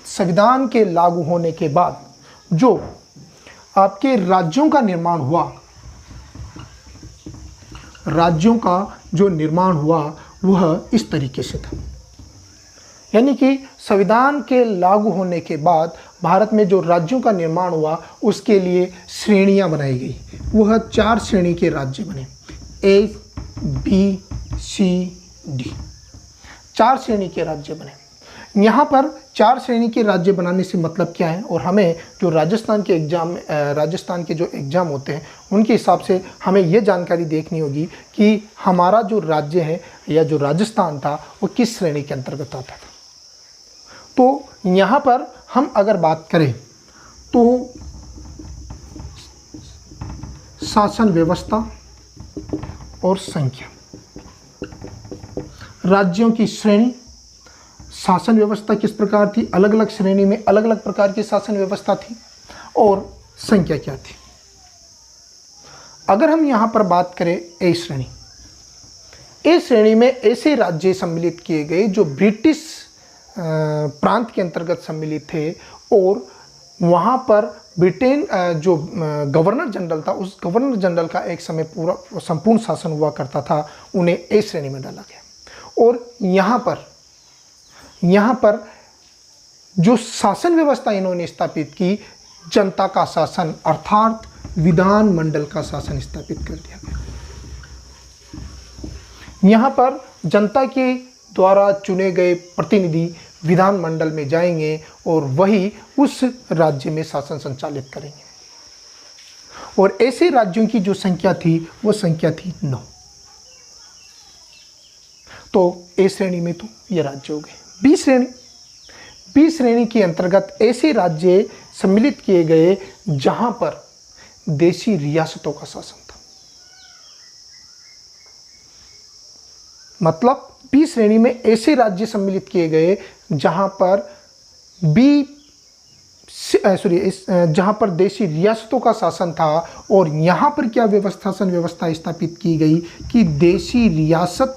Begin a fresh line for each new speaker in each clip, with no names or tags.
संविधान के लागू होने के बाद जो आपके राज्यों का निर्माण हुआ, राज्यों का जो निर्माण हुआ वह इस तरीके से था। यानी कि संविधान के लागू होने के बाद भारत में जो राज्यों का निर्माण हुआ उसके लिए श्रेणियां बनाई गई। वह 4 श्रेणी के राज्य बने, A, B, C, D, 4 श्रेणी के राज्य बने। यहाँ पर 4 श्रेणी के राज्य बनाने से मतलब क्या है, और हमें जो राजस्थान के जो एग्ज़ाम होते हैं उनके हिसाब से हमें ये जानकारी देखनी होगी कि हमारा जो राज्य है या जो राजस्थान था वो किस श्रेणी के अंतर्गत आता था। तो यहाँ पर हम अगर बात करें तो शासन व्यवस्था और संख्या, राज्यों की श्रेणी, शासन व्यवस्था किस प्रकार थी, अलग अलग श्रेणी में अलग अलग प्रकार की शासन व्यवस्था थी, और संख्या क्या थी। अगर हम यहाँ पर बात करें ए श्रेणी, ए श्रेणी में ऐसे राज्य सम्मिलित किए गए जो ब्रिटिश प्रांत के अंतर्गत सम्मिलित थे, और वहाँ पर ब्रिटेन जो गवर्नर जनरल था उस गवर्नर जनरल का एक समय पूरा संपूर्ण शासन हुआ करता था, उन्हें ए श्रेणी में डाला गया। और यहाँ पर जो शासन व्यवस्था इन्होंने स्थापित की, जनता का शासन अर्थात विधान मंडल का शासन स्थापित कर दिया गया। यहाँ पर जनता के द्वारा चुने गए प्रतिनिधि विधान मंडल में जाएंगे और वही उस राज्य में शासन संचालित करेंगे। और ऐसे राज्यों की जो संख्या थी वो संख्या थी 9। तो ए श्रेणी में तो ये राज्य हो गए। बी श्रेणी के अंतर्गत ऐसे राज्य सम्मिलित किए गए जहां पर देशी रियासतों का शासन था। मतलब बी श्रेणी में ऐसे राज्य सम्मिलित किए गए जहां पर जहां पर देशी रियासतों का शासन था, और यहां पर क्या शासन व्यवस्था स्थापित की गई कि देशी रियासत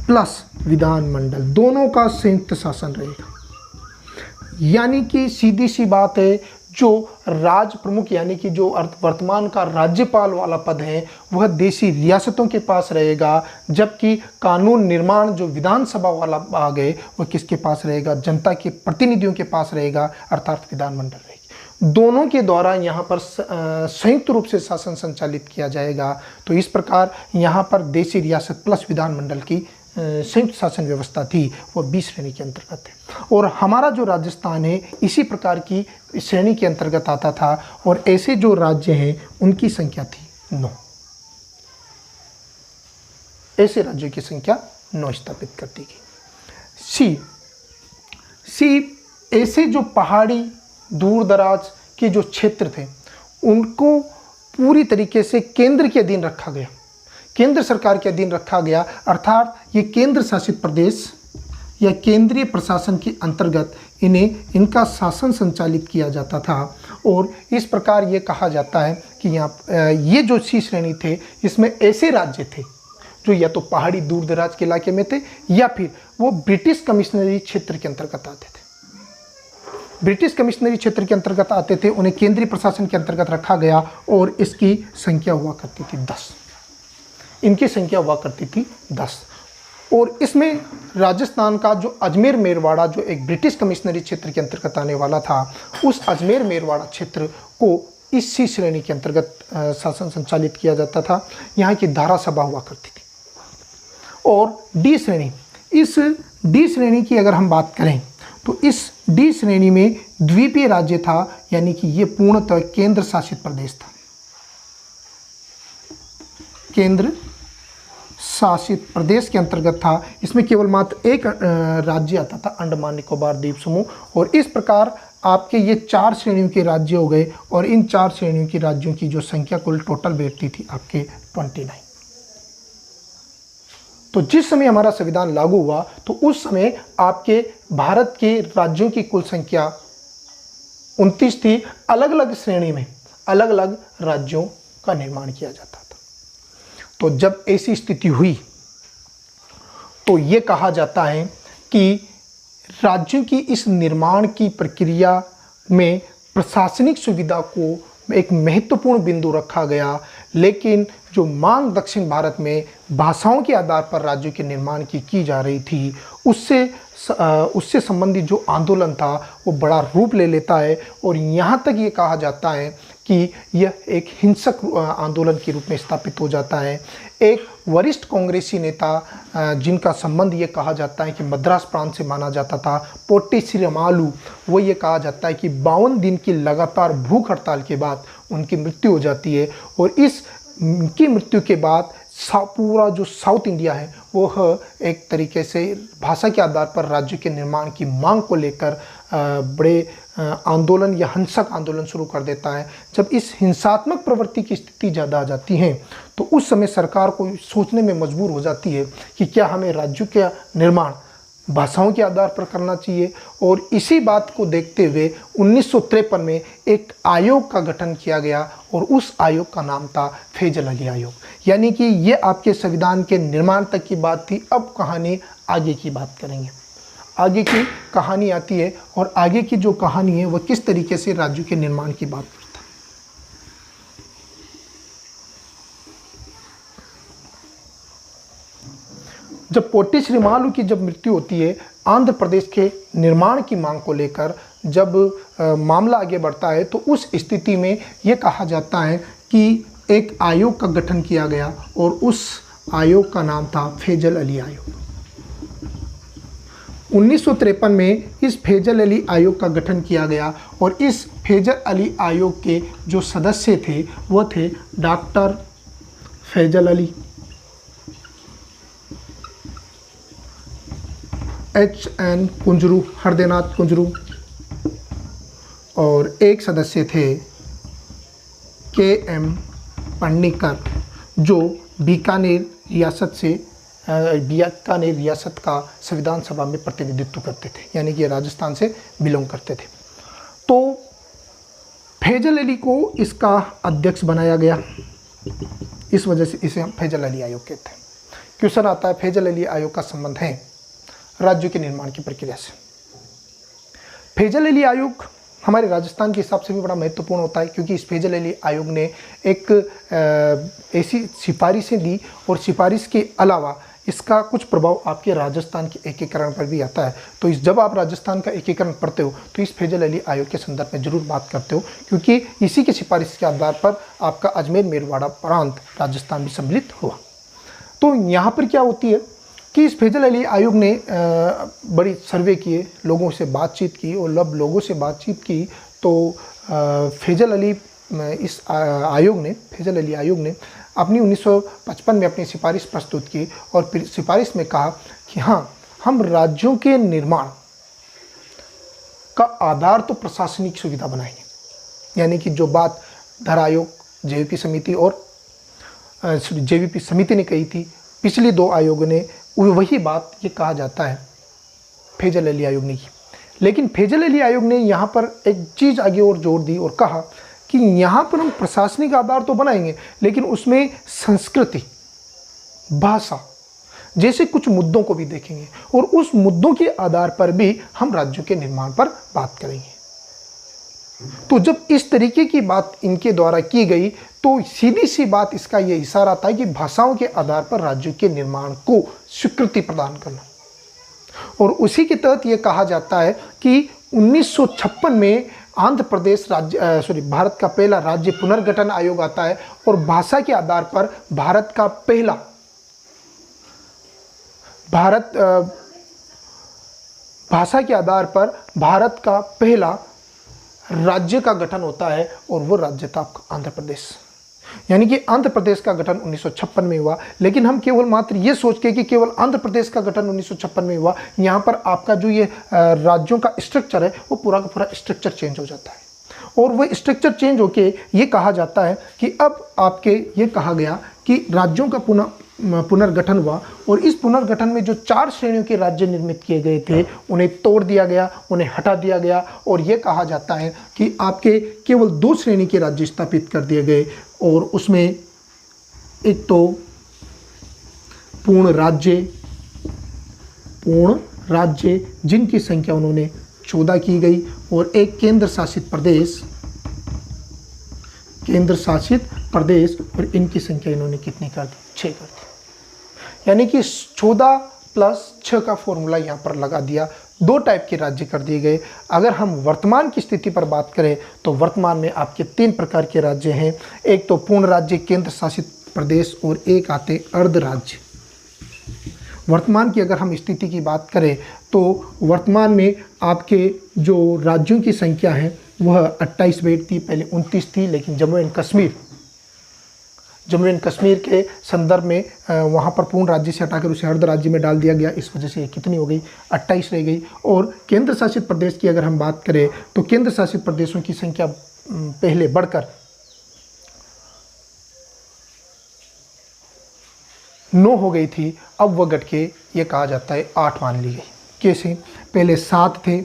प्लस विधान मंडल दोनों का संयुक्त शासन रहेगा। यानी कि सीधी सी बात है, जो राज प्रमुख यानी कि जो वर्तमान का राज्यपाल वाला पद है वह देशी रियासतों के पास रहेगा, जबकि कानून निर्माण जो विधानसभा वाला भाग है वह किसके पास रहेगा, जनता के प्रतिनिधियों के पास रहेगा, अर्थात विधानमंडल रहेगी। दोनों के द्वारा यहाँ पर संयुक्त रूप से शासन संचालित किया जाएगा। तो इस प्रकार यहाँ पर देशी रियासत प्लस विधानमंडल की संयुक्त शासन व्यवस्था थी, वह 20 श्रेणी के अंतर्गत है। और हमारा जो राजस्थान है इसी प्रकार की श्रेणी के अंतर्गत आता था, और ऐसे जो राज्य हैं उनकी संख्या थी 9। ऐसे राज्यों की संख्या 9 स्थापित कर दी गई। सी ऐसे जो पहाड़ी दूर दराज के जो क्षेत्र थे उनको पूरी तरीके से केंद्र के अधीन रखा गया, केंद्र सरकार के अधीन रखा गया, अर्थात ये केंद्र शासित प्रदेश या केंद्रीय प्रशासन के अंतर्गत इनका शासन संचालित किया जाता था। और इस प्रकार ये कहा जाता है कि ये जो सी श्रेणी थे इसमें ऐसे राज्य थे जो या तो पहाड़ी दूर दराज के इलाके में थे या फिर वो ब्रिटिश कमिश्नरी क्षेत्र के अंतर्गत आते थे। ब्रिटिश कमिश्नरी क्षेत्र के अंतर्गत आते थे, उन्हें केंद्रीय प्रशासन के अंतर्गत रखा गया, और इसकी संख्या हुआ करती थी 10। इनकी संख्या हुआ करती थी 10। और इसमें राजस्थान का जो अजमेर मेरवाड़ा जो एक ब्रिटिश कमिश्नरी क्षेत्र के अंतर्गत आने वाला था, उस अजमेर मेरवाड़ा क्षेत्र को इस सी श्रेणी के अंतर्गत शासन संचालित किया जाता था। यहाँ की धारा सभा हुआ करती थी। और डी श्रेणी, इस डी श्रेणी की अगर हम बात करें तो इस डी श्रेणी में द्वीपीय राज्य था, यानी कि ये पूर्णतः केंद्र शासित प्रदेश था। केंद्र शासित प्रदेश के अंतर्गत था। इसमें केवल मात्र एक राज्य आता था, अंडमान निकोबार द्वीप समूह। और इस प्रकार आपके ये 4 श्रेणियों के राज्य हो गए, और इन 4 श्रेणियों के राज्यों की जो संख्या कुल टोटल बैठती थी आपके 29। तो जिस समय हमारा संविधान लागू हुआ तो उस समय आपके भारत के राज्यों की कुल संख्या 29 थी। अलग अलग श्रेणी में अलग अलग राज्यों का निर्माण किया जाता था। तो जब ऐसी स्थिति हुई तो ये कहा जाता है कि राज्यों की इस निर्माण की प्रक्रिया में प्रशासनिक सुविधा को एक महत्वपूर्ण बिंदु रखा गया, लेकिन जो मांग दक्षिण भारत में भाषाओं के आधार पर राज्यों के निर्माण की जा रही थी, उससे संबंधित जो आंदोलन था वो बड़ा रूप ले लेता है। और यहाँ तक ये कहा जाता है कि यह एक हिंसक आंदोलन के रूप में स्थापित हो जाता है। एक वरिष्ठ कांग्रेसी नेता जिनका संबंध ये कहा जाता है कि मद्रास प्रांत से माना जाता था, पोट्टी श्रीरामालू, वो ये कहा जाता है कि 52 दिन की लगातार भूख हड़ताल के बाद उनकी मृत्यु हो जाती है। और इनकी मृत्यु के बाद पूरा जो साउथ इंडिया है वो एक तरीके से भाषा के आधार पर राज्य के निर्माण की मांग को लेकर बड़े आंदोलन या हिंसक आंदोलन शुरू कर देता है। जब इस हिंसात्मक प्रवृत्ति की स्थिति ज़्यादा आ जाती है तो उस समय सरकार को सोचने में मजबूर हो जाती है कि क्या हमें राज्यों का निर्माण भाषाओं के आधार पर करना चाहिए। और इसी बात को देखते हुए 1953 में एक आयोग का गठन किया गया और उस आयोग का नाम था फैजल अली आयोग। यानी कि ये आपके संविधान के निर्माण तक की बात थी। अब कहानी आगे की बात करेंगे। आगे की कहानी आती है और आगे की जो कहानी है वह किस तरीके से राज्यों के निर्माण की बात करता है। जब पोट्टी श्रीरामालू की जब मृत्यु होती है, आंध्र प्रदेश के निर्माण की मांग को लेकर जब मामला आगे बढ़ता है तो उस स्थिति में यह कहा जाता है कि एक आयोग का गठन किया गया और उस आयोग का नाम था फैजल अली आयोग। 1953 में इस फैजल अली आयोग का गठन किया गया और इस फैजल अली आयोग के जो सदस्य थे वह थे डॉक्टर फैजल अली, HN कुंजरू, हरदेनाथ कुंजरू, और एक सदस्य थे KM पन्नीकर जो बीकानेर रियासत का संविधान सभा में प्रतिनिधित्व करते थे, यानी कि राजस्थान से बिलोंग करते थे। तो फैजल अली को इसका अध्यक्ष बनाया गया, इस वजह से इसे हम फैजल अली आयोग कहते हैं। क्वेश्चन आता है फैजल अली आयोग का संबंध है राज्यों के निर्माण की प्रक्रिया से। फैजल अली आयोग हमारे राजस्थान के हिसाब से भी बड़ा महत्वपूर्ण होता है, क्योंकि इस फैजल अली आयोग ने एक ऐसी सिफारिशें दी और सिफारिश के अलावा इसका कुछ प्रभाव आपके राजस्थान के एकीकरण पर भी आता है। तो जब आप राजस्थान का एकीकरण पढ़ते हो तो इस फैजल अली आयोग के संदर्भ में जरूर बात करते हो, क्योंकि इसी की सिफारिश के आधार पर आपका अजमेर मेरवाड़ा प्रांत राजस्थान भी सम्मिलित हुआ। तो यहाँ पर क्या होती है कि इस फैजल अली आयोग ने बड़ी सर्वे किए, लोगों से बातचीत की और जब लोगों से बातचीत की तो फैजल अली आयोग ने अपनी 1955 में अपनी सिफारिश प्रस्तुत की और फिर सिफारिश में कहा कि हाँ, हम राज्यों के निर्माण का आधार तो प्रशासनिक सुविधा बनाएंगे। यानी कि जो बात धर आयोग, जेवीपी समिति ने कही थी, पिछली दो आयोगों ने वही बात ये कहा जाता है फैजल अली आयोग ने की। लेकिन फैजल अली आयोग ने यहाँ पर एक चीज़ आगे और जोर दी और कहा कि यहाँ पर हम प्रशासनिक आधार तो बनाएंगे, लेकिन उसमें संस्कृति, भाषा जैसे कुछ मुद्दों को भी देखेंगे और उस मुद्दों के आधार पर भी हम राज्यों के निर्माण पर बात करेंगे। तो जब इस तरीके की बात इनके द्वारा की गई तो सीधी सी बात इसका ये इशारा था कि भाषाओं के आधार पर राज्यों के निर्माण को स्वीकृति प्रदान करना। और उसी के तहत ये कहा जाता है कि 1956 में आंध्र प्रदेश भारत का पहला राज्य पुनर्गठन आयोग आता है और भाषा के आधार पर भारत का पहला राज्य का गठन होता है और वो राज्य था आपका आंध्र प्रदेश। यानी कि आंध्र प्रदेश का गठन 1956 में हुआ। लेकिन हम केवल मात्र ये सोच के कि केवल आंध्र प्रदेश का गठन 1956 में हुआ, यहाँ पर आपका जो ये राज्यों का स्ट्रक्चर है वो पूरा का पूरा स्ट्रक्चर चेंज हो जाता है। और वह स्ट्रक्चर चेंज होके ये कहा जाता है कि अब आपके ये कहा गया कि राज्यों का पुनर्गठन हुआ और इस पुनर्गठन में जो 4 श्रेणियों के राज्य निर्मित किए गए थे उन्हें तोड़ दिया गया, उन्हें हटा दिया गया और ये कहा जाता है कि आपके केवल 2 श्रेणी के राज्य स्थापित कर दिए गए। और उसमें एक तो पूर्ण राज्य जिनकी संख्या उन्होंने 14 की गई, और एक केंद्र शासित प्रदेश, और इनकी संख्या इन्होंने कितनी कर दी? 6 कर दी। यानी कि 14 प्लस 6 का फॉर्मूला यहाँ पर लगा दिया। 2 टाइप के राज्य कर दिए गए। अगर हम वर्तमान की स्थिति पर बात करें तो वर्तमान में आपके 3 प्रकार के राज्य हैं। एक तो पूर्ण राज्य, केंद्र शासित प्रदेश, और एक आते अर्ध राज्य। वर्तमान की अगर हम स्थिति की बात करें तो वर्तमान में आपके जो राज्यों की संख्या है वह 28 थी, पहले 29 थी, लेकिन जम्मू एंड कश्मीर के संदर्भ में वहाँ पर पूर्ण राज्य से हटाकर उसे अर्ध राज्य में डाल दिया गया। इस वजह से कितनी हो गई? 28 रह गई। और केंद्र शासित प्रदेश की अगर हम बात करें तो केंद्र शासित प्रदेशों की संख्या पहले बढ़कर 9 हो गई थी, अब वह घट के ये कहा जाता है 8 मान ली गई। कैसे? पहले 7 थे,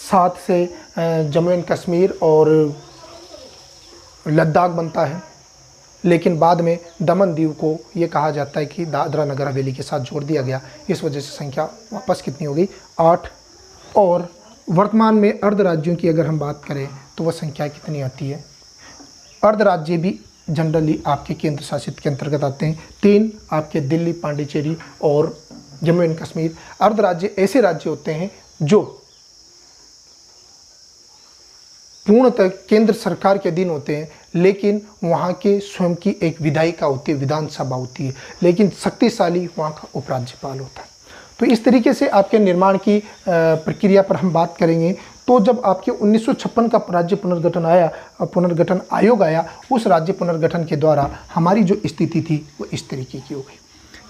7 से जम्मू एंड कश्मीर और लद्दाख बनता है, लेकिन बाद में दमन दीव को ये कहा जाता है कि दादरा नगर हवेली के साथ जोड़ दिया गया। इस वजह से संख्या वापस कितनी हो गई? 8। और वर्तमान में अर्ध राज्यों की अगर हम बात करें तो वह संख्या कितनी आती है? अर्ध राज्य भी जनरली आपके केंद्र शासित के अंतर्गत आते हैं। 3 आपके दिल्ली, पांडिचेरी और जम्मू एंड कश्मीर। अर्ध राज्य ऐसे राज्य होते हैं जो पूर्णतः केंद्र सरकार के अधीन होते हैं, लेकिन वहाँ के स्वयं की एक विधायिका होती है, विधानसभा होती है, लेकिन शक्तिशाली वहाँ का उपराज्यपाल होता है। तो इस तरीके से आपके निर्माण की प्रक्रिया पर हम बात करेंगे। तो जब आपके 1956 का राज्य पुनर्गठन आयोग आया, उस राज्य पुनर्गठन के द्वारा हमारी जो स्थिति थी वो इस तरीके की हो गई,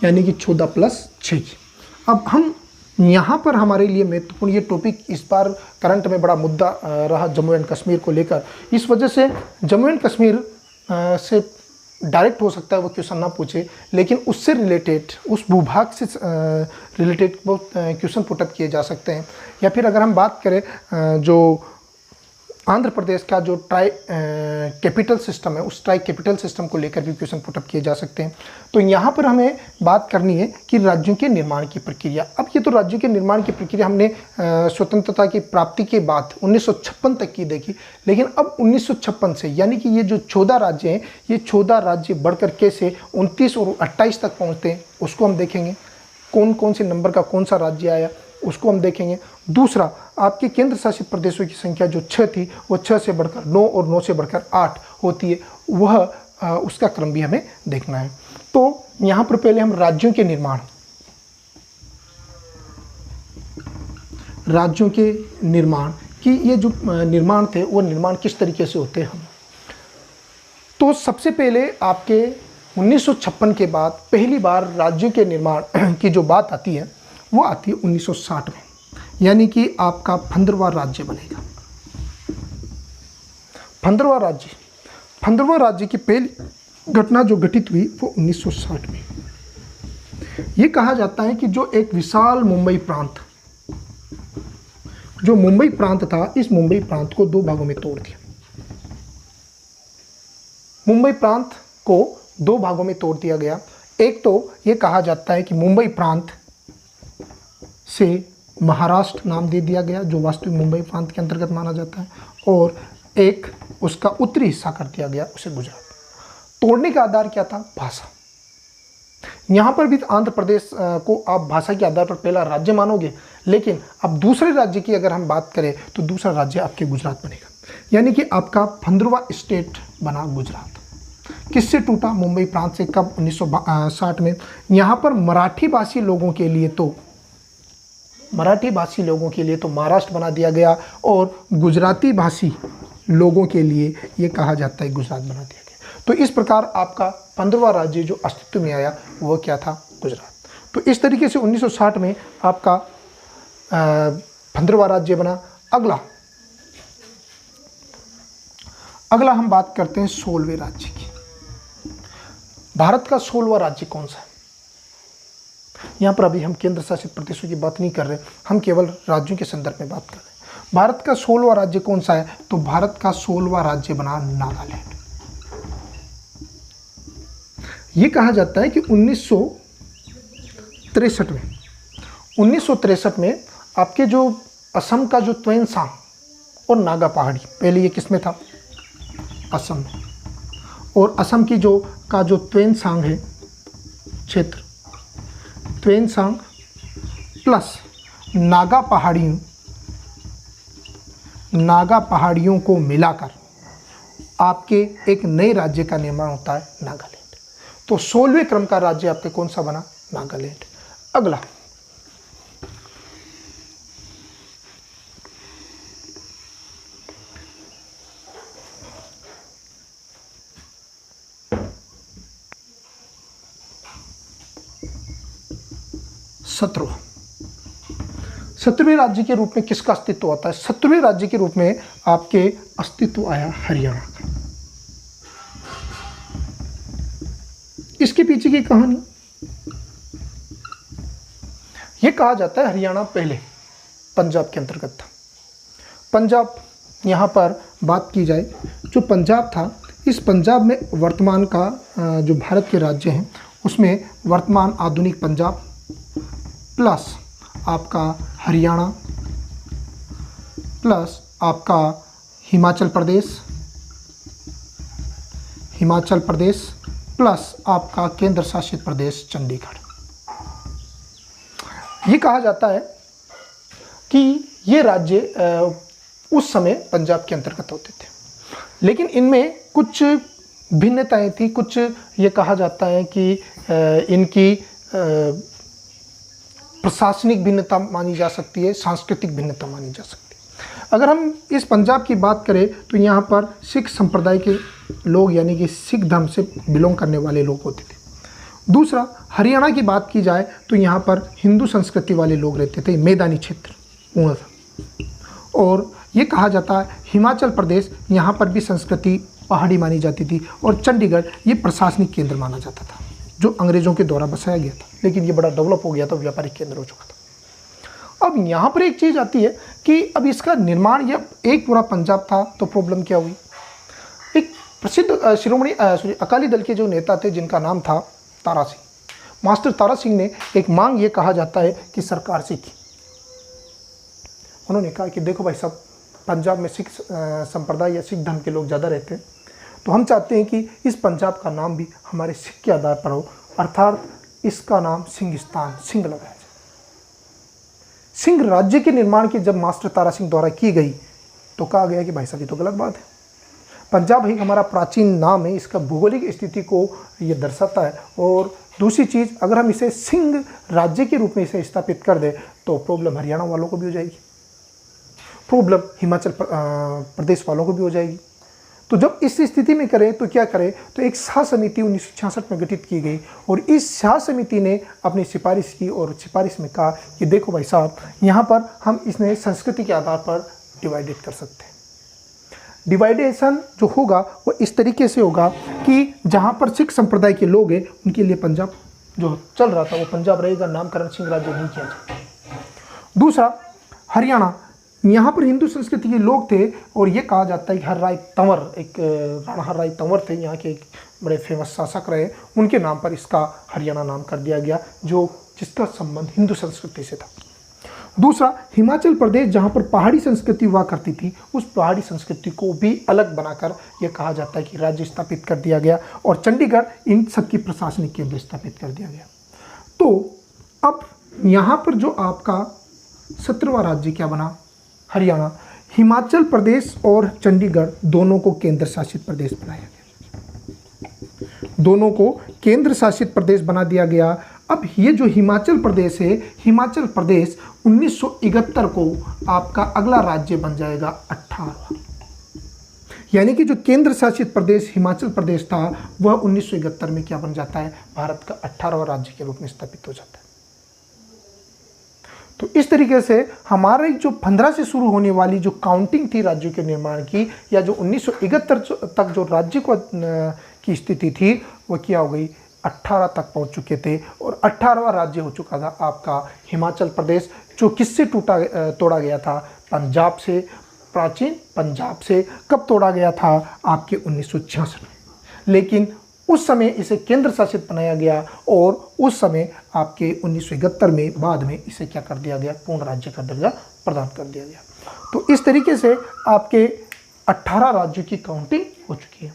यानी कि 14 प्लस 6 की। अब हम यहाँ पर हमारे लिए महत्वपूर्ण ये टॉपिक इस बार करंट में बड़ा मुद्दा रहा जम्मू एंड कश्मीर को लेकर। इस वजह से जम्मू एंड कश्मीर से डायरेक्ट हो सकता है वो क्वेश्चन ना पूछे, लेकिन उससे रिलेटेड, उस भूभाग से रिलेटेड वो क्वेश्चन पुटअप किए जा सकते हैं। या फिर अगर हम बात करें जो आंध्र प्रदेश का जो ट्राई कैपिटल सिस्टम है, उस ट्राई कैपिटल सिस्टम को लेकर भी क्वेश्चन पुटअप किए जा सकते हैं। तो यहाँ पर हमें बात करनी है कि राज्यों के निर्माण की प्रक्रिया। अब ये तो राज्यों के निर्माण की प्रक्रिया हमने स्वतंत्रता की प्राप्ति के बाद 1956 तक की देखी, लेकिन अब 1956 से यानी कि ये जो 14 राज्य हैं, ये 14 राज्य बढ़कर कैसे 29 और 28 तक पहुँचते हैं उसको हम देखेंगे। कौन कौन से नंबर का कौन सा राज्य आया उसको हम देखेंगे। दूसरा, आपके केंद्र शासित प्रदेशों की संख्या जो 6 थी वो 6 से बढ़कर 9 और 9 से बढ़कर 8 होती है, वह उसका क्रम भी हमें देखना है। तो यहाँ पर पहले हम राज्यों के निर्माण की ये जो निर्माण थे वो निर्माण किस तरीके से होते हैं। तो सबसे पहले आपके 1956 के बाद पहली बार राज्यों के निर्माण की जो बात आती है वो आती है 1960 में, यानी कि आपका 15वां राज्य बनेगा। 15वां राज्य की पहली घटना जो घटित हुई वो 1960 में। ये कहा जाता है कि जो एक विशाल मुंबई प्रांत था, इस मुंबई प्रांत को 2 भागों में तोड़ दिया। मुंबई प्रांत को 2 भागों में तोड़ दिया गया। एक तो ये कहा जाता है कि मुंबई प्रांत से महाराष्ट्र नाम दे दिया गया, जो वास्तविक मुंबई प्रांत के अंतर्गत माना जाता है, और एक उसका उत्तरी हिस्सा कर दिया गया, उसे गुजरात। तोड़ने का आधार क्या था? भाषा। यहाँ पर भी आंध्र प्रदेश को आप भाषा के आधार पर पहला राज्य मानोगे, लेकिन अब दूसरे राज्य की अगर हम बात करें तो दूसरा राज्य आपके गुजरात बनेगा, यानी कि आपका 15वां स्टेट बना गुजरात। किससे टूटा? मुंबई प्रांत से। कब? 1960 में। यहाँ पर मराठी भाषी लोगों के लिए तो महाराष्ट्र बना दिया गया, और गुजराती भाषी लोगों के लिए ये कहा जाता है गुजरात बना दिया गया। तो इस प्रकार आपका 15वां राज्य जो अस्तित्व में आया वो क्या था? गुजरात। तो इस तरीके से 1960 में आपका 15वां राज्य बना। अगला हम बात करते हैं 16वें राज्य की। भारत का 16वां राज्य कौन सा है? यहाँ पर अभी हम केंद्र शासित प्रदेशों की बात नहीं कर रहे, हम केवल राज्यों के संदर्भ में बात कर रहे हैं। भारत का 16वां राज्य कौन सा है? तो भारत का 16वां राज्य बना नागालैंड। ये कहा जाता है कि 1963 1963 में आपके जो असम का जो त्वेनसांग और नागा पहाड़ी, पहले ये किस में था? असम में। और असम की जो त्वेनसांग है क्षेत्र, त्वेनसांग प्लस नागा पहाड़ियों को मिलाकर आपके एक नए राज्य का निर्माण होता है, नागालैंड। तो 16वें क्रम का राज्य आपके कौन सा बना? नागालैंड। अगला, सत्रहवें राज्य के रूप में किसका अस्तित्व होता है? 17वें राज्य के रूप में आपके अस्तित्व आया हरियाणा का। इसके पीछे की कहानी, यह कहा जाता है हरियाणा पहले पंजाब के अंतर्गत था। पंजाब, यहां पर बात की जाए, जो पंजाब था, इस पंजाब में वर्तमान का जो भारत के राज्य हैं उसमें वर्तमान आधुनिक पंजाब प्लस आपका हरियाणा प्लस आपका हिमाचल प्रदेश प्लस आपका केंद्र शासित प्रदेश चंडीगढ़। ये कहा जाता है कि ये राज्य उस समय पंजाब के अंतर्गत होते थे, लेकिन इनमें कुछ भिन्नताएं थी। कुछ ये कहा जाता है कि इनकी प्रशासनिक भिन्नता मानी जा सकती है, सांस्कृतिक भिन्नता मानी जा सकती है। अगर हम इस पंजाब की बात करें तो यहाँ पर सिख संप्रदाय के लोग, यानी कि सिख धर्म से बिलोंग करने वाले लोग होते थे। दूसरा, हरियाणा की बात की जाए तो यहाँ पर हिंदू संस्कृति वाले लोग रहते थे, मैदानी क्षेत्र पूर्ण था। और ये कहा जाता है हिमाचल प्रदेश, यहाँ पर भी संस्कृति पहाड़ी मानी जाती थी। और चंडीगढ़ ये प्रशासनिक केंद्र माना जाता था, जो अंग्रेज़ों के द्वारा बसाया गया था, लेकिन ये बड़ा डेवलप हो गया था, व्यापारिक केंद्र हो चुका था। अब यहाँ पर एक चीज़ आती है कि अब इसका निर्माण, यह एक पूरा पंजाब था तो प्रॉब्लम क्या हुई? एक प्रसिद्ध शिरोमणि अकाली दल के जो नेता थे जिनका नाम था तारा सिंह, मास्टर तारा सिंह ने एक मांग ये कहा जाता है कि सरकार से की। उन्होंने कहा कि देखो भाई साहब, पंजाब में सिख संप्रदाय या सिख धर्म के लोग ज़्यादा रहते हैं, तो हम चाहते हैं कि इस पंजाब का नाम भी हमारे सिख के आधार पर हो, अर्थात इसका नाम सिंघिस्तान, सिंह लगाया जाए। सिंह राज्य के निर्माण की जब मास्टर तारा सिंह द्वारा की गई तो कहा गया कि भाई साहब ये तो गलत बात है। पंजाब ही हमारा प्राचीन नाम है, इसका भौगोलिक स्थिति को ये दर्शाता है। और दूसरी चीज़, अगर हम इसे सिंह राज्य के रूप में इसे स्थापित कर दें तो प्रॉब्लम हरियाणा वालों को भी हो जाएगी, प्रॉब्लम हिमाचल प्रदेश वालों को भी हो जाएगी। तो जब इस स्थिति में करें तो क्या करें? तो एक शाह समिति 1966 में गठित की गई और इस शाह समिति ने अपनी सिफारिश की और सिफारिश में कहा कि देखो भाई साहब, यहाँ पर हम इसमें संस्कृति के आधार पर डिवाइडेड कर सकते हैं। डिवाइडेशन जो होगा वो इस तरीके से होगा कि जहाँ पर सिख संप्रदाय के लोग हैं उनके लिए पंजाब जो चल रहा था वो पंजाब रहेगा, नामकरण सिंह राज्य नहीं किया जाए। दूसरा, हरियाणा, यहाँ पर हिंदू संस्कृति के लोग थे और ये कहा जाता है कि हरराय तंवर, एक राणा हरराय तंवर थे, यहाँ के एक बड़े फेमस शासक रहे, उनके नाम पर इसका हरियाणा नाम कर दिया गया, जो जिसका संबंध हिंदू संस्कृति से था। दूसरा, हिमाचल प्रदेश जहाँ पर पहाड़ी संस्कृति हुआ करती थी, उस पहाड़ी संस्कृति को भी अलग बनाकर यह कहा जाता है कि राज्य स्थापित कर दिया गया और चंडीगढ़ इन सबकी प्रशासनिक केंद्र स्थापित कर दिया गया। तो अब यहाँ पर जो आपका 17वां राज्य क्या बना? हरियाणा। हिमाचल प्रदेश और चंडीगढ़ दोनों को केंद्र शासित प्रदेश बनाया गया, दोनों को केंद्र शासित प्रदेश बना दिया गया। अब ये जो हिमाचल प्रदेश है, हिमाचल प्रदेश 1971 को आपका अगला राज्य बन जाएगा 18वां, यानी कि जो केंद्र शासित प्रदेश हिमाचल प्रदेश था वह 1971 में क्या बन जाता है? भारत का 18वां राज्य के रूप में स्थापित हो जाता है। तो इस तरीके से हमारे जो 15 से शुरू होने वाली जो काउंटिंग थी राज्यों के निर्माण की, या जो 1971 तक जो राज्य को की स्थिति थी वह क्या हो गई? 18 तक पहुंच चुके थे और 18वां राज्य हो चुका था आपका हिमाचल प्रदेश, जो किससे तोड़ा गया था? पंजाब से, प्राचीन पंजाब से। कब तोड़ा गया था? आपके 1966 में। लेकिन उस समय इसे केंद्र शासित बनाया गया और उस समय आपके 1971 में बाद में इसे क्या कर दिया गया, पूर्ण राज्य का दर्जा प्रदान कर दिया गया। तो इस तरीके से आपके 18 राज्यों की काउंटिंग हो चुकी है।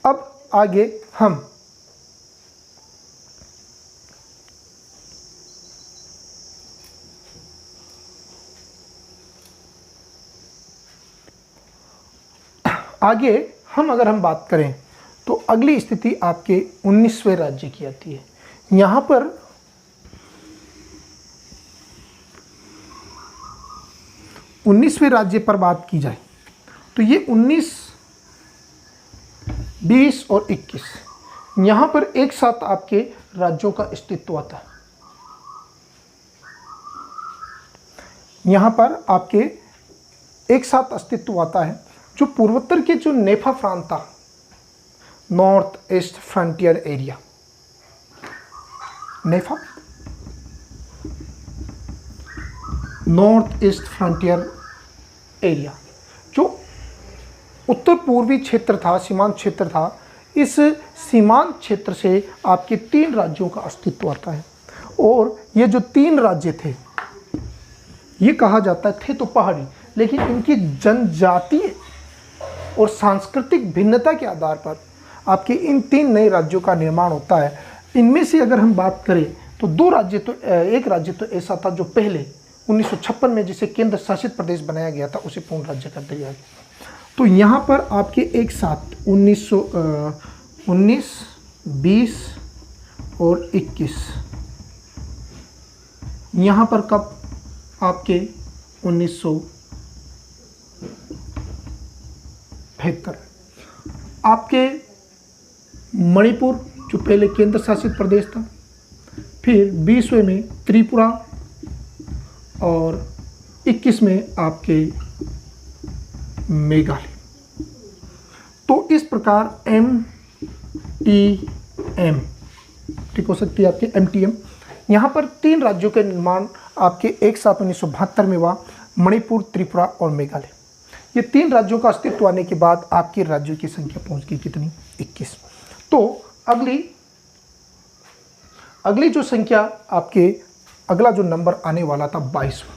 अब आगे हम अगर हम बात करें तो अगली स्थिति आपके 19वें राज्य की आती है। यहाँ पर उन्नीसवें राज्य पर बात की जाए तो ये 19, 20 और 21 यहाँ पर एक साथ आपके राज्यों का अस्तित्व आता है। यहाँ पर आपके एक साथ अस्तित्व आता है। जो पूर्वोत्तर के जो नेफा प्रांत था, नॉर्थ ईस्ट फ्रंटियर एरिया, नेफा नॉर्थ ईस्ट फ्रंटियर एरिया, जो उत्तर पूर्वी क्षेत्र था, सीमांत क्षेत्र था, इस सीमांत क्षेत्र से आपके 3 राज्यों का अस्तित्व आता है। और ये जो 3 राज्य थे, ये कहा जाता थे तो पहाड़ी, लेकिन इनकी जनजातीय और सांस्कृतिक भिन्नता के आधार पर आपके इन 3 नए राज्यों का निर्माण होता है। इनमें से अगर हम बात करें तो 2 राज्य तो, एक राज्य तो ऐसा था जो पहले 1956 में जिसे केंद्र शासित प्रदेश बनाया गया था, उसे पूर्ण राज्य कर दिया गया। तो यहाँ पर आपके एक साथ 19, 20 और 21 यहाँ पर कब आपके 1975 आपके मणिपुर जो पहले केंद्र शासित प्रदेश था, फिर 20वें में त्रिपुरा और 21 में आपके मेघालय। तो इस प्रकार MTM ठीक हो सकती है आपके MTM। यहाँ पर 3 राज्यों के निर्माण आपके एक साथ 1972 में हुआ, मणिपुर, त्रिपुरा और मेघालय। ये 3 राज्यों का अस्तित्व आने के बाद आपके राज्यों की संख्या पहुंच गई कितनी, 21। तो अगली जो संख्या आपके अगला जो नंबर आने वाला था 22वां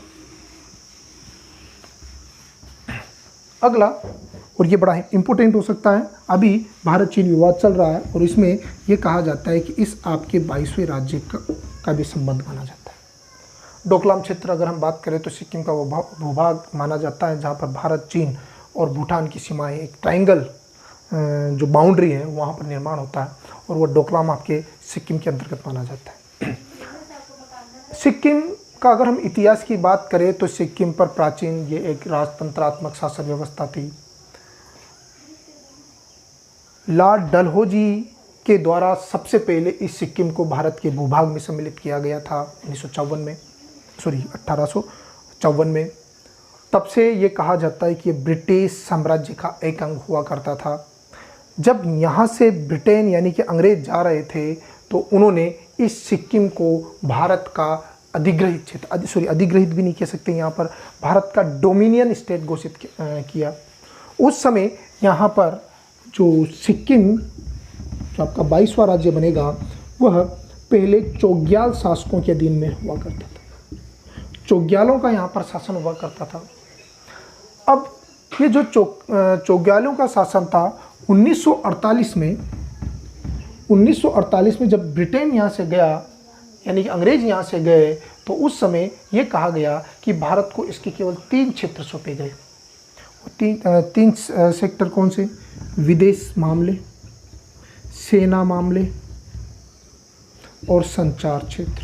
अगला, और ये बड़ा इंपॉर्टेंट हो सकता है। अभी भारत चीन विवाद चल रहा है और इसमें ये कहा जाता है कि इस आपके 22वें राज्य का भी संबंध माना जाता है। डोकलाम क्षेत्र अगर हम बात करें तो सिक्किम का भूभाग माना जाता है, जहाँ पर भारत, चीन और भूटान की सीमाएं, एक ट्रायंगल जो बाउंड्री है वहाँ पर निर्माण होता है, और वो डोकलाम आपके सिक्किम के अंतर्गत माना जाता है। सिक्किम का अगर हम इतिहास की बात करें तो सिक्किम पर प्राचीन ये एक राजतंत्रात्मक शासन व्यवस्था थी। लॉर्ड डलहौजी के द्वारा सबसे पहले इस सिक्किम को भारत के भूभाग में सम्मिलित किया गया था 1854 में। तब से ये कहा जाता है कि ब्रिटिश साम्राज्य का एक अंग हुआ करता था। जब यहाँ से ब्रिटेन यानी कि अंग्रेज जा रहे थे तो उन्होंने इस सिक्किम को भारत का अधिग्रहित क्षेत्र, अधिग्रहित भी नहीं कह सकते, यहाँ पर भारत का डोमिनियन स्टेट घोषित किया। उस समय यहाँ पर जो सिक्किम जो आपका 22वां राज्य बनेगा वह पहले चोग्याल शासकों के अधीन में हुआ करता था। चोग्यालों का यहाँ पर शासन हुआ करता था। अब ये जो चोग्यालों का शासन था 1948 में जब ब्रिटेन यहाँ से गया, यानी कि अंग्रेज यहाँ से गए, तो उस समय ये कहा गया कि भारत को इसके केवल 3 क्षेत्र सौंपे गए। 3 सेक्टर कौन से? विदेश मामले, सेना मामले और संचार क्षेत्र।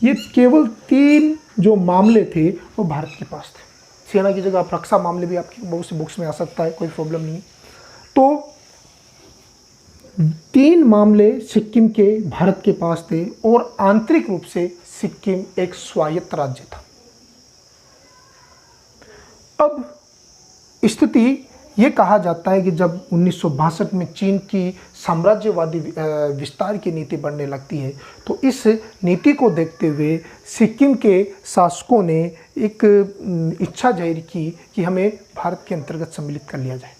ये केवल 3 जो मामले थे वो भारत के पास थे। सेना की जगह आप रक्षा मामले भी आपकी बहुत सी बुक्स में आ सकता है, कोई प्रॉब्लम नहीं। तो 3 मामले सिक्किम के भारत के पास थे और आंतरिक रूप से सिक्किम एक स्वायत्त राज्य था। अब स्थिति ये कहा जाता है कि जब 1962 में चीन की साम्राज्यवादी विस्तार की नीति बढ़ने लगती है, तो इस नीति को देखते हुए सिक्किम के शासकों ने एक इच्छा जाहिर की कि हमें भारत के अंतर्गत सम्मिलित कर लिया जाए।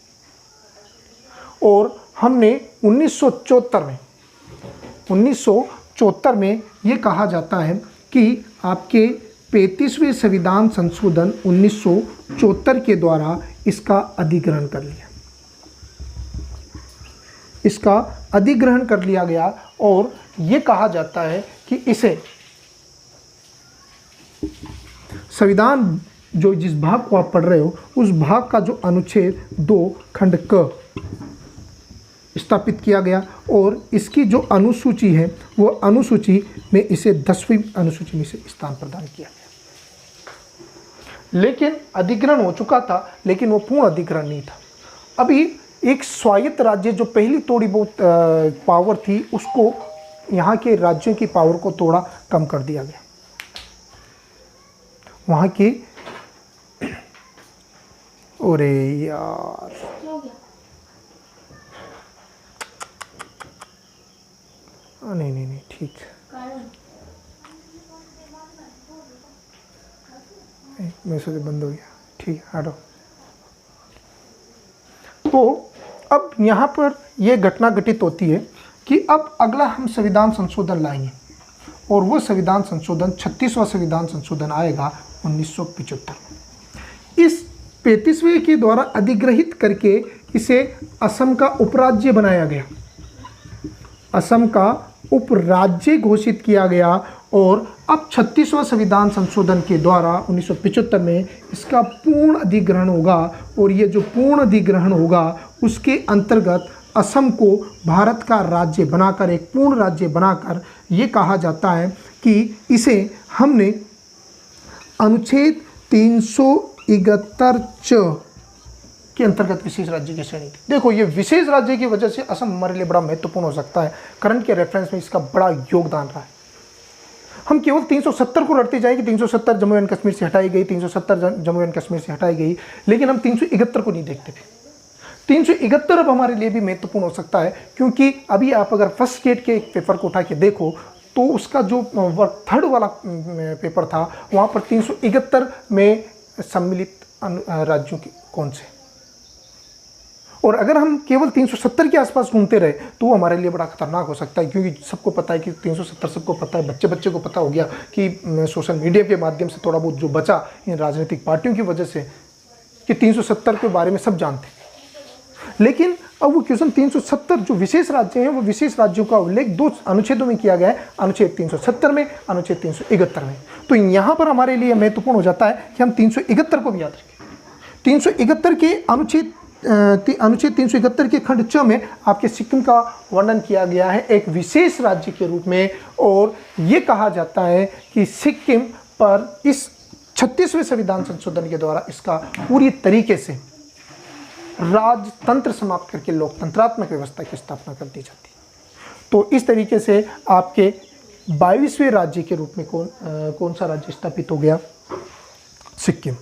और हमने 1974 में ये कहा जाता है कि आपके 35वें संविधान संशोधन 1974 के द्वारा इसका अधिग्रहण कर लिया, इसका अधिग्रहण कर लिया गया। और ये कहा जाता है कि इसे संविधान जो जिस भाग को आप पढ़ रहे हो उस भाग का जो अनुच्छेद 2 खंड क स्थापित किया गया और इसकी जो अनुसूची है वो अनुसूची में इसे 10वीं अनुसूची में से स्थान प्रदान किया गया। लेकिन अधिग्रहण हो चुका था, लेकिन वो पूर्ण अधिग्रहण नहीं था। अभी एक स्वायत्त राज्य जो पहली थोड़ी बहुत पावर थी उसको, यहाँ के राज्यों की पावर को थोड़ा कम कर दिया गया। वहाँ की, अरे यार नहीं ठीक, मेरे से बंद हो गया, ठीक है हटो। तो अब यहाँ पर यह घटना घटित होती है कि अब अगला हम संविधान संशोधन लाएंगे और वो संविधान संशोधन 36वां संविधान संशोधन आएगा 1975 में। इस 35वें के द्वारा अधिग्रहित करके इसे असम का उपराज्य बनाया गया, असम का उपराज्य घोषित किया गया। और अब 36वां संविधान संशोधन के द्वारा 1975 में इसका पूर्ण अधिग्रहण होगा और ये जो पूर्ण अधिग्रहण होगा उसके अंतर्गत असम को भारत का राज्य बनाकर, एक पूर्ण राज्य बनाकर, ये कहा जाता है कि इसे हमने अनुच्छेद 371 के अंतर्गत विशेष राज्य की श्रेणी थी। देखो ये विशेष राज्य की वजह से असम हमारे लिए बड़ा महत्वपूर्ण हो सकता है, करंट के रेफरेंस में इसका बड़ा योगदान रहा है। हम केवल 370 को रटते जाएंगे, 370 जम्मू एंड कश्मीर से हटाई गई, 370 जम्मू एंड कश्मीर से हटाई गई, लेकिन हम 371 को नहीं देखते थे। 371 अब हमारे लिए भी महत्वपूर्ण हो सकता है, क्योंकि अभी आप अगर फर्स्ट गेट के एक पेपर को उठा के देखो तो उसका जो थर्ड वाला पेपर था वहाँ पर 371 में सम्मिलित राज्यों के कौन से, और अगर हम केवल 370 के आसपास घूमते रहे तो वो हमारे लिए बड़ा खतरनाक हो सकता है, क्योंकि सबको पता है कि 370 सबको पता है, बच्चे को पता हो गया कि सोशल मीडिया के माध्यम से थोड़ा बहुत जो बचा इन राजनीतिक पार्टियों की वजह से कि 370 के बारे में सब जानते हैं। लेकिन अब वो क्वेश्चन 370 जो विशेष राज्य हैं वो विशेष राज्यों का उल्लेख 2 अनुच्छेदों में किया गया है, अनुच्छेद 370 में, अनुच्छेद 371 में। तो यहाँ पर हमारे लिए महत्वपूर्ण हो जाता है कि हम 371 को भी याद रखें। 371 के अनुच्छेद 371 के खंड 6 में आपके सिक्किम का वर्णन किया गया है एक विशेष राज्य के रूप में, और ये कहा जाता है कि सिक्किम पर इस 36वें संविधान संशोधन के द्वारा इसका पूरी तरीके से राजतंत्र समाप्त करके लोकतंत्रात्मक व्यवस्था की स्थापना कर दी जाती है। तो इस तरीके से आपके 22वें राज्य के रूप में कौन सा राज्य स्थापित हो गया? सिक्किम।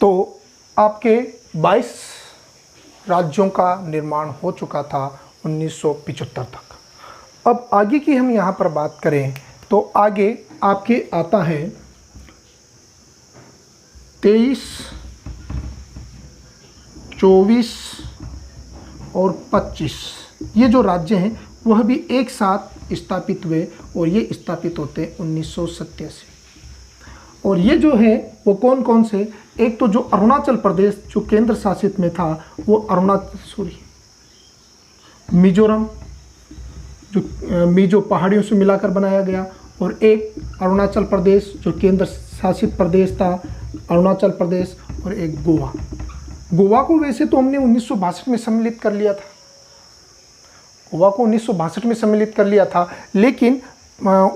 तो आपके 22 राज्यों का निर्माण हो चुका था 1975 तक। अब आगे की हम यहाँ पर बात करें तो आगे आपके आता है 23, 24 और 25। ये जो राज्य हैं वह भी एक साथ स्थापित हुए और ये स्थापित होते 1987। और ये जो है वो कौन कौन से, एक तो जो अरुणाचल प्रदेश जो केंद्र शासित में था वो मिजोरम जो मिजो पहाड़ियों से मिलाकर बनाया गया, और एक अरुणाचल प्रदेश जो केंद्र शासित प्रदेश था अरुणाचल प्रदेश, और एक गोवा। गोवा को वैसे तो हमने 1962 में सम्मिलित कर लिया था, गोवा को 1962 में सम्मिलित कर लिया था, लेकिन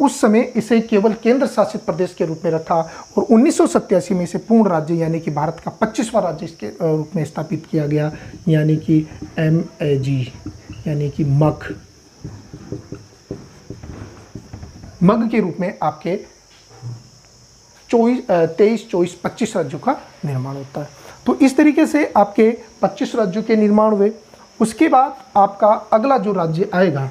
उस समय इसे केवल केंद्र शासित प्रदेश के रूप में रखा और 1987 में इसे पूर्ण राज्य यानी कि भारत का 25वां राज्य इसके रूप में स्थापित किया गया, यानी कि MAG यानी कि मग के रूप में आपके 23, 24, 25 राज्यों का निर्माण होता है। तो इस तरीके से आपके 25 राज्यों के निर्माण हुए। उसके बाद आपका अगला जो राज्य आएगा,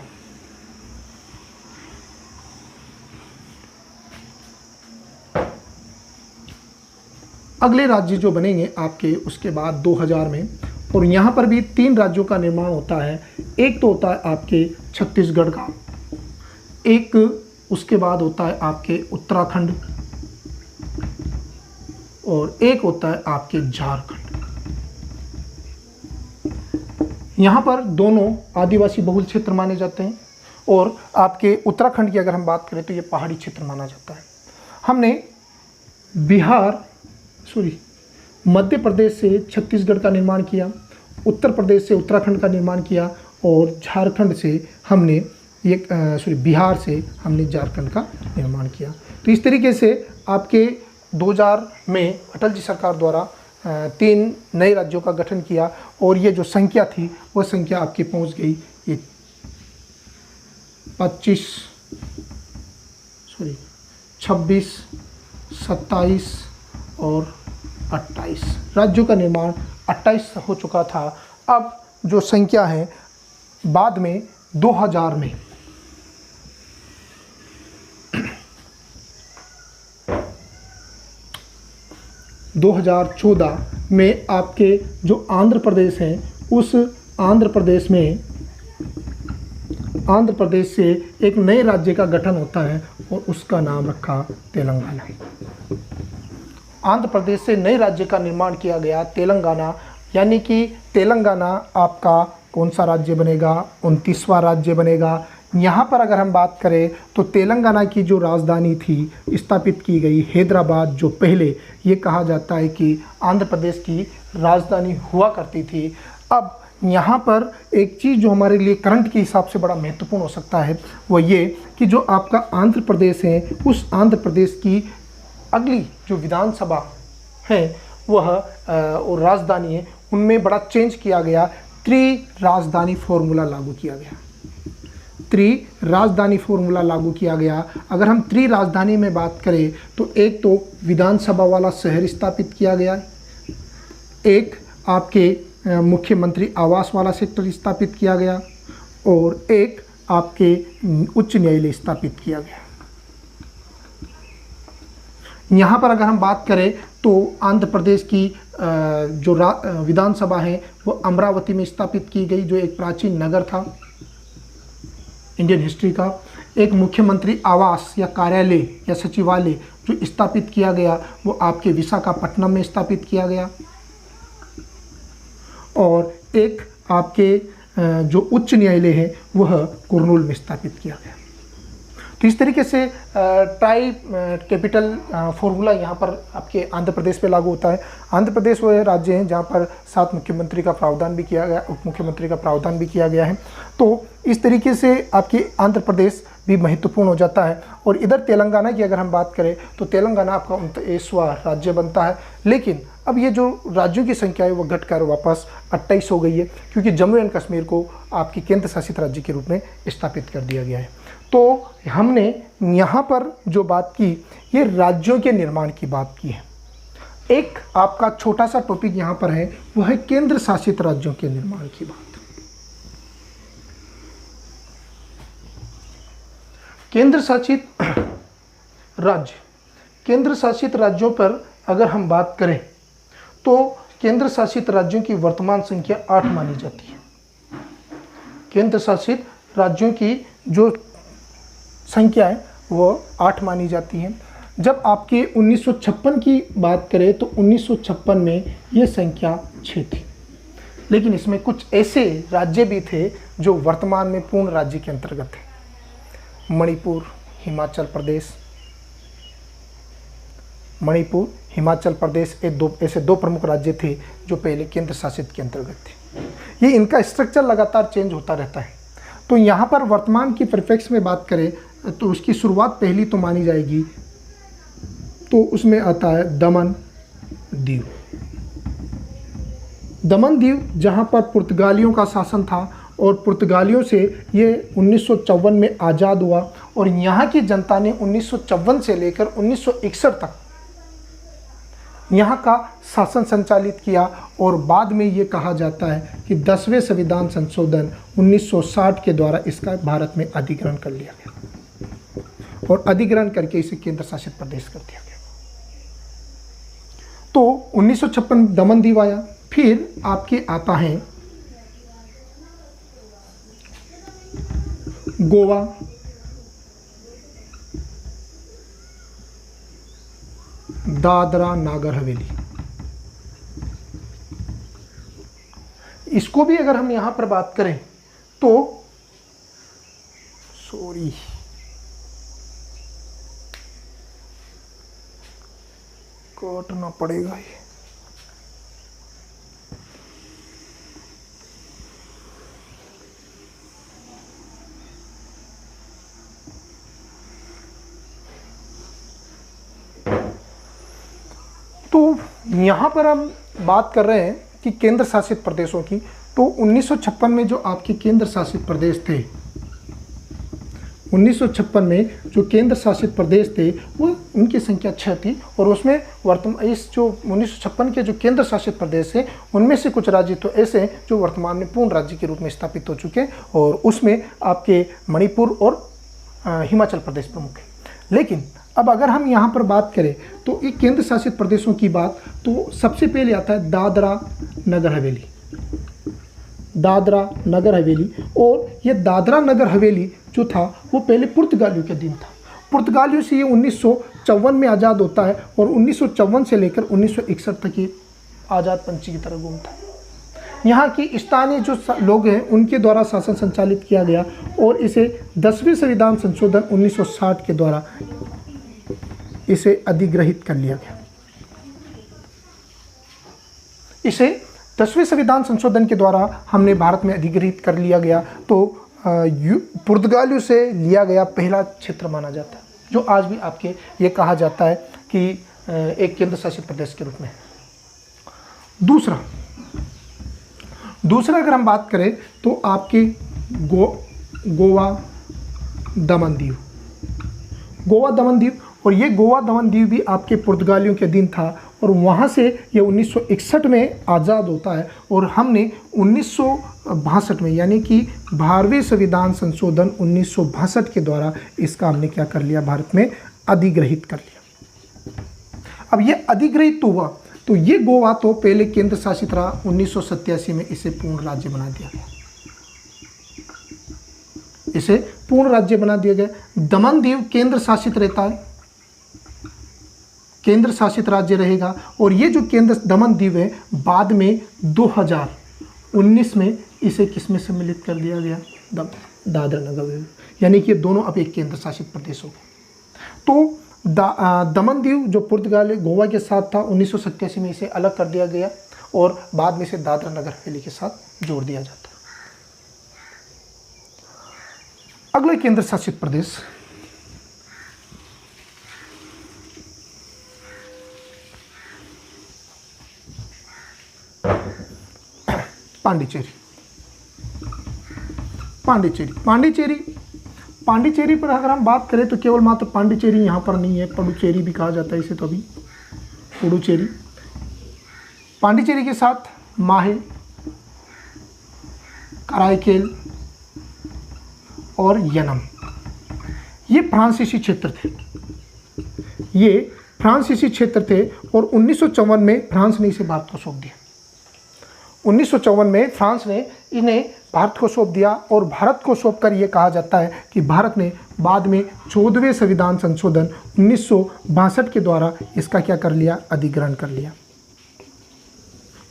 अगले राज्य जो बनेंगे आपके उसके बाद 2000 में, और यहाँ पर भी 3 राज्यों का निर्माण होता है। एक तो होता है आपके छत्तीसगढ़ का, एक उसके बाद होता है आपके उत्तराखंड, और एक होता है आपके झारखंड। यहाँ पर दोनों आदिवासी बहुल क्षेत्र माने जाते हैं, और आपके उत्तराखंड की अगर हम बात करें तो ये पहाड़ी क्षेत्र माना जाता है। हमने मध्य प्रदेश से छत्तीसगढ़ का निर्माण किया, उत्तर प्रदेश से उत्तराखंड का निर्माण किया, और झारखंड से हमने बिहार से हमने झारखंड का निर्माण किया। तो इस तरीके से आपके 2000 में अटल जी सरकार द्वारा 3 नए राज्यों का गठन किया, और ये जो संख्या थी वो संख्या आपकी पहुंच गई ये 26, 27 और 28 राज्यों का निर्माण 28 हो चुका था। अब जो संख्या है बाद में 2000 में 2014 में आपके जो आंध्र प्रदेश हैं, उस आंध्र प्रदेश से एक नए राज्य का गठन होता है और उसका नाम रखा तेलंगाना। आंध्र प्रदेश से नए राज्य का निर्माण किया गया तेलंगाना, यानी कि तेलंगाना आपका कौन सा राज्य बनेगा, 29वां राज्य बनेगा। यहाँ पर अगर हम बात करें तो तेलंगाना की जो राजधानी थी स्थापित की गई हैदराबाद, जो पहले ये कहा जाता है कि आंध्र प्रदेश की राजधानी हुआ करती थी। अब यहाँ पर एक चीज़ जो हमारे लिए करंट के हिसाब से बड़ा महत्वपूर्ण हो सकता है वो ये कि जो आपका आंध्र प्रदेश है, उस आंध्र प्रदेश की अगली जो विधानसभा है वह और राजधानी है, उनमें बड़ा चेंज किया गया। त्रिराजधानी फॉर्मूला लागू किया गया, त्रिराजधानी फॉर्मूला लागू किया गया। अगर हम त्रिराजधानी में बात करें तो एक तो विधानसभा वाला शहर स्थापित किया गया, एक आपके मुख्यमंत्री आवास वाला सेक्टर स्थापित किया गया, और एक आपके उच्च न्यायालय स्थापित किया गया। यहाँ पर अगर हम बात करें तो आंध्र प्रदेश की जो विधानसभा है वो अमरावती में स्थापित की गई, जो एक प्राचीन नगर था इंडियन हिस्ट्री का। एक मुख्यमंत्री आवास या कार्यालय या सचिवालय जो स्थापित किया गया वो आपके विशाखापट्टनम में स्थापित किया गया, और एक आपके जो उच्च न्यायालय है वह कुर्नूल में स्थापित किया गया। तो इस तरीके से ट्राई कैपिटल फॉर्मूला यहाँ पर आपके आंध्र प्रदेश पे लागू होता है। आंध्र प्रदेश वह राज्य हैं जहाँ पर 7 मुख्यमंत्री का प्रावधान भी किया गया, उप मुख्यमंत्री का प्रावधान भी किया गया है। तो इस तरीके से आपके आंध्र प्रदेश भी महत्वपूर्ण हो जाता है। और इधर तेलंगाना की अगर हम बात करें तो तेलंगाना आपका 29वां राज्य बनता है, लेकिन अब ये जो राज्यों की संख्या है वो घटकर वापस 28 हो गई है, क्योंकि जम्मू एंड कश्मीर को आपकी केंद्र शासित राज्य के रूप में स्थापित कर दिया गया है। तो हमने यहाँ पर जो बात की ये राज्यों के निर्माण की बात की है। एक आपका छोटा सा टॉपिक यहाँ पर है, वो है केंद्र शासित राज्यों के निर्माण की बात। केंद्र शासित राज्यों पर अगर हम बात करें तो केंद्र शासित राज्यों की वर्तमान संख्या 8 मानी जाती है। केंद्र शासित राज्यों की जो संख्या है वो 8 मानी जाती है। जब आपके 1956 की बात करें तो 1956 में ये संख्या 6 थी, लेकिन इसमें कुछ ऐसे राज्य भी थे जो वर्तमान में पूर्ण राज्य के अंतर्गत थे। मणिपुर, हिमाचल प्रदेश, ऐसे दो प्रमुख राज्य थे जो पहले केंद्र शासित के अंतर्गत थे। ये इनका स्ट्रक्चर लगातार चेंज होता रहता है। तो यहाँ पर वर्तमान की परिप्रेक्ष्य में बात करें तो उसकी शुरुआत पहली तो मानी जाएगी, तो उसमें आता है दमन दीव। दमन दीव जहाँ पर पुर्तगालियों का शासन था और पुर्तगालियों से ये 1954 में आज़ाद हुआ और यहाँ की जनता ने 1954 से लेकर 1961 तक यहाँ का शासन संचालित किया। और बाद में ये कहा जाता है कि 10वें संविधान संशोधन 1960 के द्वारा इसका भारत में अधिग्रहण कर लिया गया और अधिग्रहण करके इसे केंद्र शासित प्रदेश कर दिया गया। तो 1956 दमन दीव आया। फिर आपके आता है गोवा, दादरा नागर हवेली। इसको भी अगर हम यहां पर बात करें तो काटना पड़ेगा ये। तो यहाँ पर हम बात कर रहे हैं कि केंद्र शासित प्रदेशों की। तो 1956 में जो आपके केंद्र शासित प्रदेश थे, 1956 में जो केंद्र शासित प्रदेश थे वो उनकी संख्या 6 थी। और उसमें वर्तमान इस जो 1956 के जो केंद्र शासित प्रदेश है उनमें से कुछ राज्य तो ऐसे हैं जो वर्तमान में पूर्ण राज्य के रूप में स्थापित हो चुके हैं और उसमें आपके मणिपुर और हिमाचल प्रदेश प्रमुख है। लेकिन अब अगर हम यहाँ पर बात करें तो एक केंद्र शासित प्रदेशों की बात, तो सबसे पहले आता है दादरा नगर हवेली। दादरा नगर हवेली, और ये दादरा नगर हवेली जो था वो पहले पुर्तगालियों के अधीन था। पुर्तगालियों से ये 1954 में आज़ाद होता है और 1954 से लेकर 1961 तक ये आज़ाद पंछी की तरह घूमता है। यहाँ की स्थानीय जो लोग हैं उनके द्वारा शासन संचालित किया गया और इसे 10वें संविधान संशोधन 1960 के द्वारा इसे अधिग्रहित कर लिया गया। इसे 10वें संविधान संशोधन के द्वारा हमने भारत में अधिग्रहित कर लिया गया। तो पुर्तगालियों से लिया गया पहला क्षेत्र माना जाता है, जो आज भी आपके ये कहा जाता है कि एक केंद्र शासित प्रदेश के रूप में। दूसरा अगर हम बात करें तो आपके गोवा दमन दीव। गोवा दमन दीव, और ये गोवा दमन दीव भी आपके पुर्तगालियों के अधीन था और वहाँ से ये 1961 में आज़ाद होता है और हमने 1962 में यानी कि 12वें संविधान संशोधन 1962 के द्वारा इसका हमने क्या कर लिया, भारत में अधिग्रहित कर लिया। अब ये अधिग्रहित हुआ तो ये गोवा तो पहले केंद्र शासित रहा, 1987 में इसे पूर्ण राज्य बना दिया गया। इसे पूर्ण राज्य बना दिया गया। दमन दीव केंद्र शासित रहता है, केंद्र शासित राज्य रहेगा। और ये जो केंद्र दमन दीव है बाद में 2019 में इसे किस में सम्मिलित कर दिया गया, दादरा नगर हवेली, यानी कि दोनों अब एक केंद्र शासित प्रदेश हो गए। तो दमन दीव जो पुर्तगाल गोवा के साथ था 1987 में इसे अलग कर दिया गया और बाद में इसे दादरा नगर हवेली के साथ जोड़ दिया जाता है। अगला केंद्र शासित प्रदेश पांडिचेरी। पांडिचेरी पर अगर हम बात करें तो केवल मात्र पांडिचेरी यहाँ पर नहीं है, पुडुचेरी भी कहा जाता है इसे, तो अभी पुडुचेरी। पांडिचेरी के साथ माहे, कराईकेल और यनम, ये फ्रांसीसी क्षेत्र थे। ये फ्रांसीसी क्षेत्र थे और 1954 में फ्रांस ने इसे भारत को सौंप दिया। 1954 में फ्रांस ने इन्हें भारत को सौंप दिया और भारत को सौंप कर ये कहा जाता है कि भारत ने बाद में 14वें संविधान संशोधन 1962 के द्वारा इसका क्या कर लिया, अधिग्रहण कर लिया,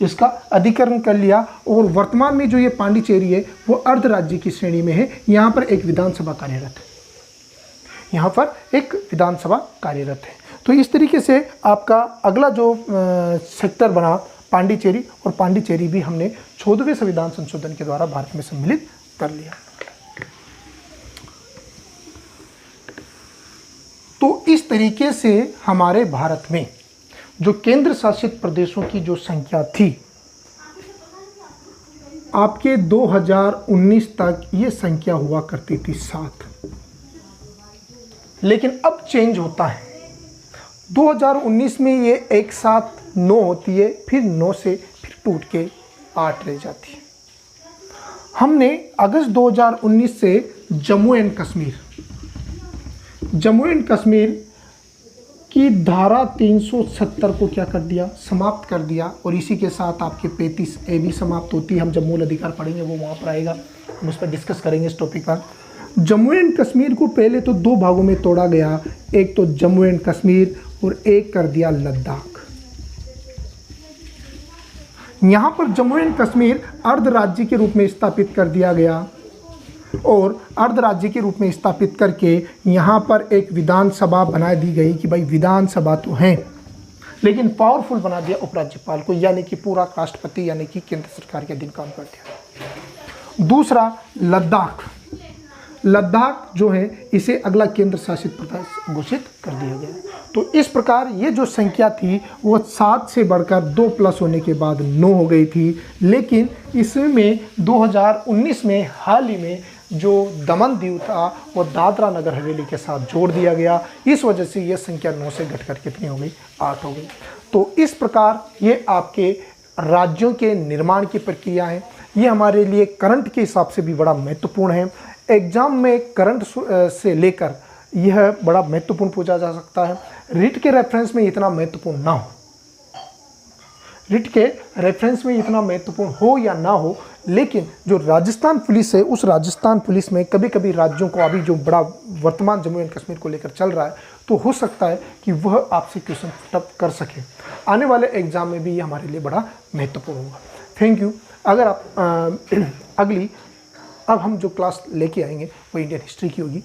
इसका अधिग्रहण कर लिया। और वर्तमान में जो ये पांडिचेरी है वो अर्ध राज्य की श्रेणी में है। यहाँ पर एक विधानसभा कार्यरत है, यहाँ पर एक विधानसभा कार्यरत है। तो इस तरीके से आपका अगला जो सेक्टर बना पांडिचेरी, और पांडिचेरी भी हमने 14वें संविधान संशोधन के द्वारा भारत में सम्मिलित कर लिया। तो इस तरीके से हमारे भारत में जो केंद्र शासित प्रदेशों की जो संख्या थी, आपके 2019 तक ये संख्या हुआ करती थी 7, लेकिन अब चेंज होता है। 2019 में ये एक साथ 9 होती है, फिर 9 से फिर टूट के 8 रह जाती है। हमने अगस्त 2019 से जम्मू एंड कश्मीर की धारा 370 को क्या कर दिया, समाप्त कर दिया। और इसी के साथ आपके 35A भी समाप्त होती है। हम जब मूल अधिकार पढ़ेंगे वो वहाँ पर आएगा, हम उस पर डिस्कस करेंगे इस टॉपिक पर। जम्मू एंड कश्मीर को पहले तो 2 भागों में तोड़ा गया, एक तो जम्मू एंड कश्मीर और एक कर दिया लद्दाख। यहाँ पर जम्मू एंड कश्मीर अर्ध राज्य के रूप में स्थापित कर दिया गया, और अर्ध राज्य के रूप में स्थापित करके यहाँ पर एक विधानसभा बना दी गई कि भाई विधानसभा तो है, लेकिन पावरफुल बना दिया उपराज्यपाल को, यानी कि पूरा राष्ट्रपति यानी कि केंद्र सरकार के अधीन काम कर दिया। दूसरा लद्दाख जो है इसे अगला केंद्र शासित प्रदेश घोषित कर दिया गया। तो इस प्रकार ये जो संख्या थी वो 7 से बढ़कर 2 प्लस होने के बाद 9 हो गई थी। लेकिन इसमें 2019 में हाल ही में जो दमन दीव था वो दादरा नगर हवेली के साथ जोड़ दिया गया। इस वजह से ये संख्या 9 से घटकर कितनी हो गई, 8 हो गई। तो इस प्रकार ये आपके राज्यों के निर्माण की प्रक्रिया है। ये हमारे लिए करंट के हिसाब से भी बड़ा महत्वपूर्ण है। एग्जाम में करंट से लेकर यह बड़ा महत्वपूर्ण पूछा जा सकता है। रिट के रेफरेंस में इतना महत्वपूर्ण ना हो, रिट के रेफरेंस में इतना महत्वपूर्ण हो या ना हो, लेकिन जो राजस्थान पुलिस है उस राजस्थान पुलिस में कभी कभी राज्यों को अभी जो बड़ा वर्तमान जम्मू एंड कश्मीर को लेकर चल रहा है, तो हो सकता है कि वह आपसे क्वेश्चन पुटअप कर सके। आने वाले एग्जाम में भी ये हमारे लिए बड़ा महत्वपूर्ण होगा। Thank you. अगर आप अब हम जो क्लास लेके आएंगे वो इंडियन हिस्ट्री की होगी।